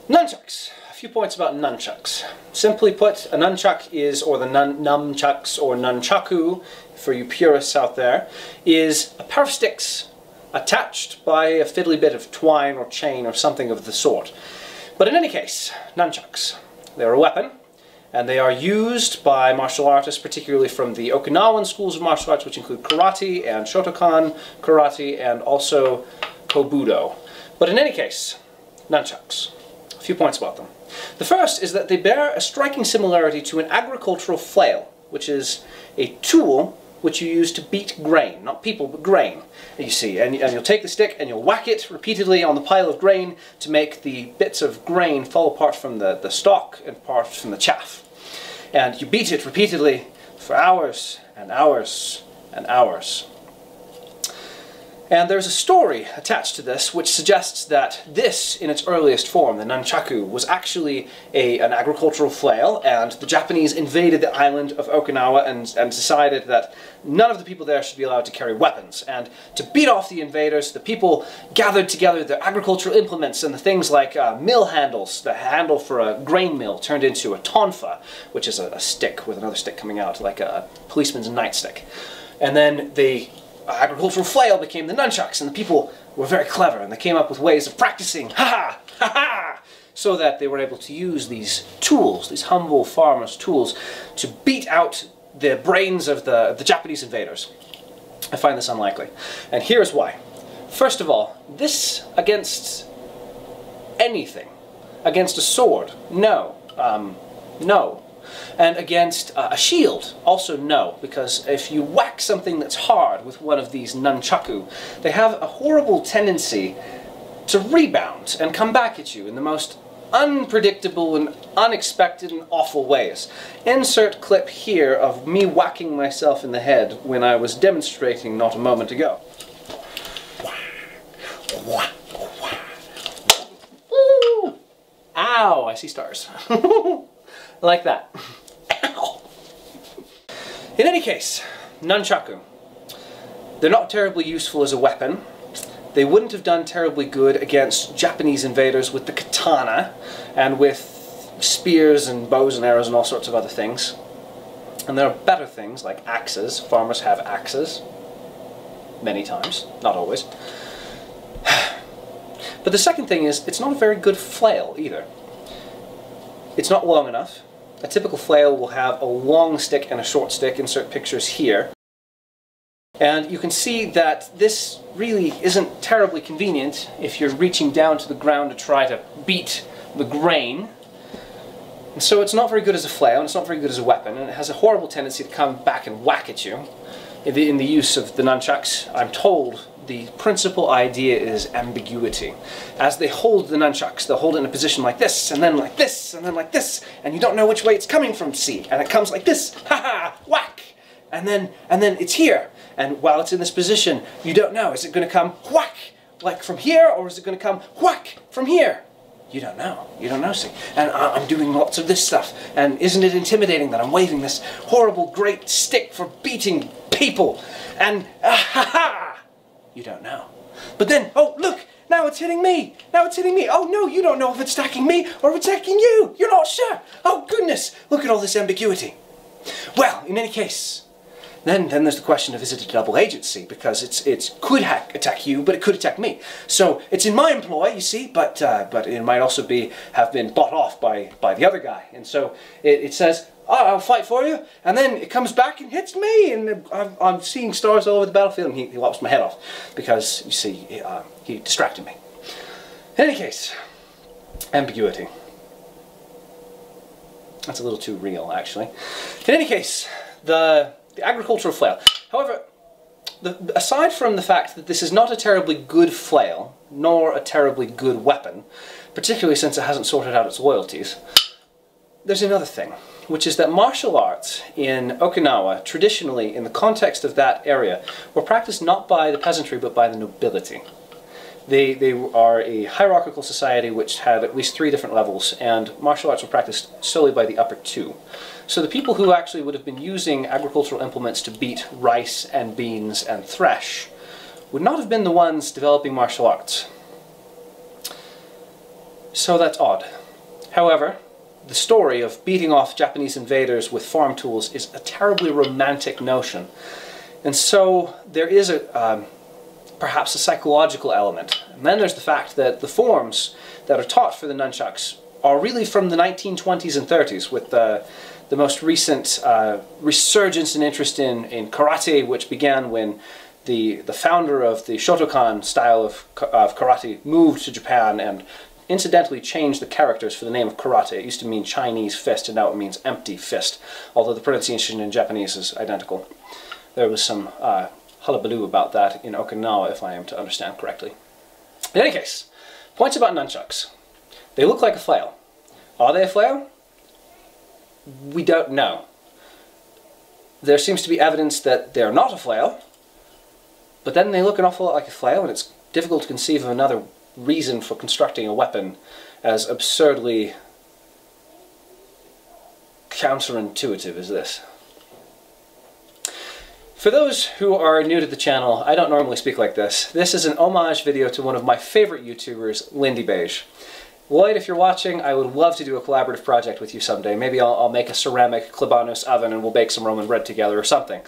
Nunchucks. A few points about nunchucks. Simply put, a nunchuck is, or the nunchucks or nunchaku, for you purists out there, is a pair of sticks attached by a fiddly bit of twine or chain or something of the sort. But in any case, nunchucks. They're a weapon, and they are used by martial artists, particularly from the Okinawan schools of martial arts, which include karate and Shotokan karate and also kobudo. But in any case, nunchucks. A few points about them. The first is that they bear a striking similarity to an agricultural flail, which is a tool which you use to beat grain. Not people, but grain, you see. And you'll take the stick and you'll whack it repeatedly on the pile of grain to make the bits of grain fall apart from the stalk and apart from the chaff. And you beat it repeatedly for hours and hours and hours. And there's a story attached to this which suggests that this, in its earliest form, the nunchaku, was actually an agricultural flail, and the Japanese invaded the island of Okinawa and decided that none of the people there should be allowed to carry weapons. And to beat off the invaders, the people gathered together their agricultural implements and the things like mill handles. The handle for a grain mill turned into a tonfa, which is a stick with another stick coming out, like a policeman's nightstick. And then the agricultural flail became the nunchucks, and the people were very clever, and they came up with ways of practicing, ha-ha, ha-ha, so that they were able to use these tools, these humble farmers' tools, to beat out the brains of the Japanese invaders. I find this unlikely, and here's why. First of all, this against anything, against a sword, no, no. And against a shield, also no, because if you whack something that's hard with one of these nunchaku, they have a horrible tendency to rebound and come back at you in the most unpredictable and unexpected and awful ways. Insert clip here of me whacking myself in the head when I was demonstrating not a moment ago. Ow, I see stars. Like that. Ow. In any case, nunchaku. They're not terribly useful as a weapon. They wouldn't have done terribly good against Japanese invaders with the katana and with spears and bows and arrows and all sorts of other things. And there are better things like axes. Farmers have axes. Many times. Not always. But the second thing is, it's not a very good flail either. It's not long enough. A typical flail will have a long stick and a short stick. Insert pictures here. And you can see that this really isn't terribly convenient if you're reaching down to the ground to try to beat the grain. And so it's not very good as a flail, and it's not very good as a weapon, and it has a horrible tendency to come back and whack at you. In the use of the nunchucks, I'm told the principal idea is ambiguity. As they hold the nunchucks, they'll hold it in a position like this, and then like this, and then like this, and you don't know which way it's coming from, see? And it comes like this, ha-ha, whack! And then it's here. And while it's in this position, you don't know, is it going to come whack, like from here, or is it going to come whack from here? You don't know. You don't know, see? And I'm doing lots of this stuff, and isn't it intimidating that I'm waving this horrible great stick for beating people? And ha-ha! You don't know. But then, oh, look! Now it's hitting me! Now it's hitting me! Oh no, you don't know if it's attacking me or if it's attacking you! You're not sure! Oh goodness! Look at all this ambiguity. Well, in any case, then there's the question of, is it a double agency? Because it could attack you, but it could attack me. So it's in my employ, you see, but it might also have been bought off by the other guy. And so it says, oh, I'll fight for you, and then it comes back and hits me, and I'm seeing stars all over the battlefield, and he lops my head off, because, you see, he distracted me. In any case, ambiguity. That's a little too real, actually. In any case, the agricultural flail. However, aside from the fact that this is not a terribly good flail, nor a terribly good weapon, particularly since it hasn't sorted out its loyalties, there's another thing, which is that martial arts in Okinawa, traditionally, in the context of that area, were practiced not by the peasantry, but by the nobility. They are a hierarchical society which had at least 3 different levels, and martial arts were practiced solely by the upper 2. So the people who actually would have been using agricultural implements to beat rice and beans and thresh would not have been the ones developing martial arts. So that's odd. However, the story of beating off Japanese invaders with farm tools is a terribly romantic notion. And so there is perhaps a psychological element. And then there's the fact that the forms that are taught for the nunchucks are really from the 1920s and 30s, with the most recent resurgence in interest in karate, which began when the founder of the Shotokan style of karate moved to Japan and incidentally changed the characters for the name of karate. It used to mean Chinese fist, and now it means empty fist, although the pronunciation in Japanese is identical. There was some hullabaloo about that in Okinawa, if I am to understand correctly. In any case, points about nunchucks. They look like a flail. Are they a flail? We don't know. There seems to be evidence that they're not a flail, but then they look an awful lot like a flail, and it's difficult to conceive of another reason for constructing a weapon as absurdly counterintuitive as this. For those who are new to the channel, I don't normally speak like this. This is an homage video to one of my favorite YouTubers, Lindybeige. Lloyd, if you're watching, I would love to do a collaborative project with you someday. Maybe I'll make a ceramic Klebanos oven and we'll bake some Roman bread together or something.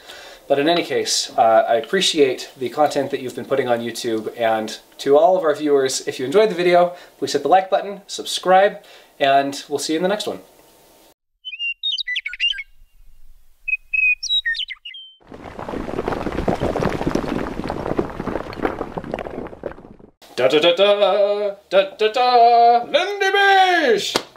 But in any case, I appreciate the content that you've been putting on YouTube, and to all of our viewers, if you enjoyed the video, please hit the like button, subscribe, and we'll see you in the next one. Da da da da da da da Lindybeige!